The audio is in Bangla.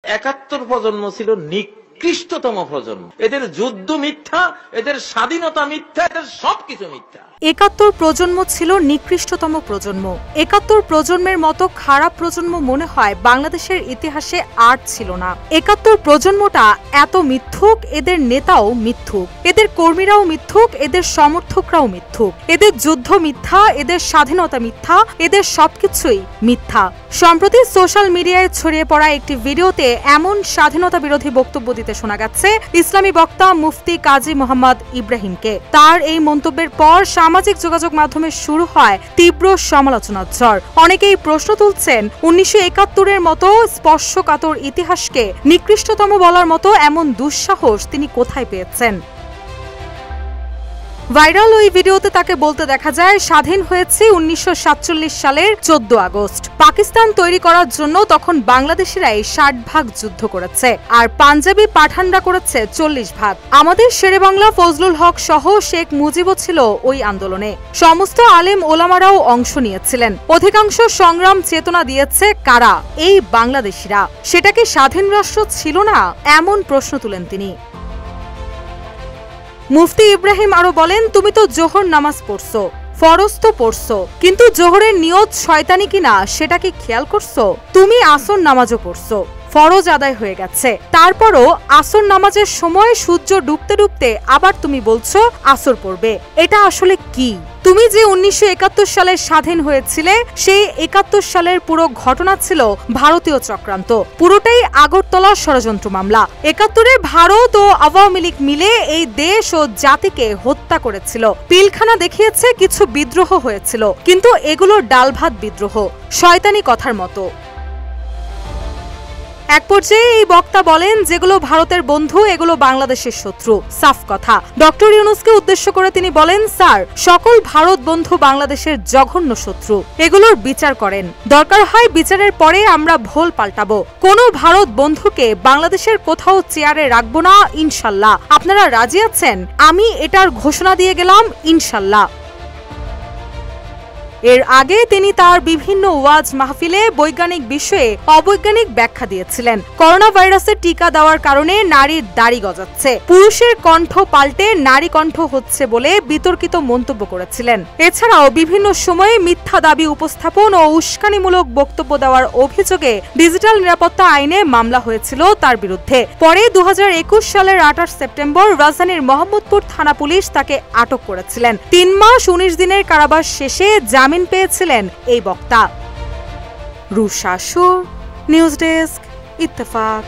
৭১ প্রজন্ম ছিল নিকৃষ্টতম প্রজন্ম। এদের যুদ্ধ মিথ্যা, এদের স্বাধীনতা মিথ্যা, এদের সবকিছু মিথ্যা। ৭১ প্রজন্ম ছিল নিকৃষ্টতম প্রজন্ম। ৭১ প্রজন্মের মতো খারাপ প্রজন্ম মনে হয় বাংলাদেশের ইতিহাসে আর ছিল না। ৭১ প্রজন্মটা এত মিথ্যুক, এদের নেতাও মিথ্যুক, এদের কর্মীরাও মিথ্যুক, এদের সমর্থকরাও মিথ্যুক, এদের যুদ্ধ মিথ্যা, এদের স্বাধীনতা মিথ্যা, এদের সবকিছুই মিথ্যা। সম্প্রতি সোশ্যাল মিডিয়ায় ছড়িয়ে পড়া একটি ভিডিওতে এমন স্বাধীনতা বিরোধী বক্তব্য দিতে শোনা গেছে ইসলামী বক্তা মুফতি কাজী মোহাম্মদ ইব্রাহিমকে। তার এই মন্তব্যের পর সামাজিক যোগাযোগ মাধ্যমে শুরু হয় তীব্র সমালোচনার ঝড়। অনেকেই প্রশ্ন তুলছেন, ১৯৭১-এর মতো স্পর্শকাতর ইতিহাসকে নিকৃষ্টতম বলার মতো এমন দুঃসাহস তিনি কোথায় পেয়েছেন। ভাইরাল ওই ভিডিওতে তাকে বলতে দেখা যায়, স্বাধীন হয়েছে ১৯৪৭ সালের ১৪ আগস্ট। পাকিস্তান তৈরি করার জন্য তখন বাংলাদেশিরাই ৬০ ভাগ যুদ্ধ করেছে, আর পাঞ্জাবি পাঠানরা করেছে ৪০ ভাগ। আমাদের শেরেবাংলা ফজলুল হক সহ শেখ মুজিবও ছিল ওই আন্দোলনে। সমস্ত আলেম ওলামারাও অংশ নিয়েছিলেন। অধিকাংশ সংগ্রাম চেতনা দিয়েছে কারা? এই বাংলাদেশিরা। সেটা কি স্বাধীন রাষ্ট্র ছিল না? এমন প্রশ্ন তুলেন তিনি। মুফতি ইব্রাহিম আরো বলেন, তুমি তো জোহর নামাজ পড়ছো, ফরজ তো পড়ছো, কিন্তু জোহরের নিয়ত শয়তানি কিনা সেটা কি খেয়াল করছো? তুমি আসর নামাজও পড়ছো, ফরজ আদায় হয়ে গেছে, তারপরও আসর নামাজের সময় সূর্য ডুবতে ডুবতে আবার তুমি বলছো আসর পড়বে। এটা আসলে কি? তুমি যে ১৯৭১ সালে স্বাধীন হয়েছিলে, সেই ৭১ সালের পুরো ঘটনা ছিল ভারতীয় চক্রান্ত, পুরোটাই আগরতলা ষড়যন্ত্র মামলা। ৭১-এ ভারত ও আওয়ামী লীগ মিলে এই দেশ ও জাতিকে হত্যা করেছিল। পিলখানা দেখিয়েছে, কিছু বিদ্রোহ হয়েছিল, কিন্তু এগুলো ডালভাত বিদ্রোহ, শয়তানি কথার মতো। এক পর্যায়ে এই বক্তা বলেন, যেগুলো ভারতের বন্ধু এগুলো বাংলাদেশের শত্রু। সাফ কথা। ডক্টর ইউনূসকে উদ্দেশ্য করে তিনি বলেন, স্যার, সকল ভারত বন্ধু বাংলাদেশের জঘন্য শত্রু, এগুলোর বিচার করেন। দরকার হয় বিচারের পরে আমরা ভোল পাল্টাবো। কোনো ভারত বন্ধুকে বাংলাদেশের কোথাও চেয়ারে রাখবো না, ইনশাল্লাহ। আপনারা রাজি আছেন? আমি এটার ঘোষণা দিয়ে গেলাম, ইনশাল্লাহ। এর আগে তিনি তার বিভিন্ন ওয়াজ মাহফিলে বৈজ্ঞানিক বিষয়ে অবৈজ্ঞানিক ব্যাখ্যা দিয়েছিলেন। করোনা ভাইরাসের টিকা দেওয়ার কারণে নারীর দাড়ি গজাচ্ছে, পুরুষের কণ্ঠ পাল্টে নারী কণ্ঠ হচ্ছে বলে বিতর্কিত মন্তব্য করেছিলেন। এছাড়াও বিভিন্ন সময়ে মিথ্যা দাবি উপস্থাপন ও উস্কানিমূলক বক্তব্য দেওয়ার অভিযোগে ডিজিটাল নিরাপত্তা আইনে মামলা হয়েছিল তার বিরুদ্ধে। পরে ২০২১ সালের ২৮ সেপ্টেম্বর রাজধানীর মোহাম্মদপুর থানা পুলিশ তাকে আটক করেছিলেন। ৩ মাস ১৯ দিনের কারাবাস শেষে জামিন পেয়েছিলেন এই বক্তা। Rusha show, news desk, Ittefaq.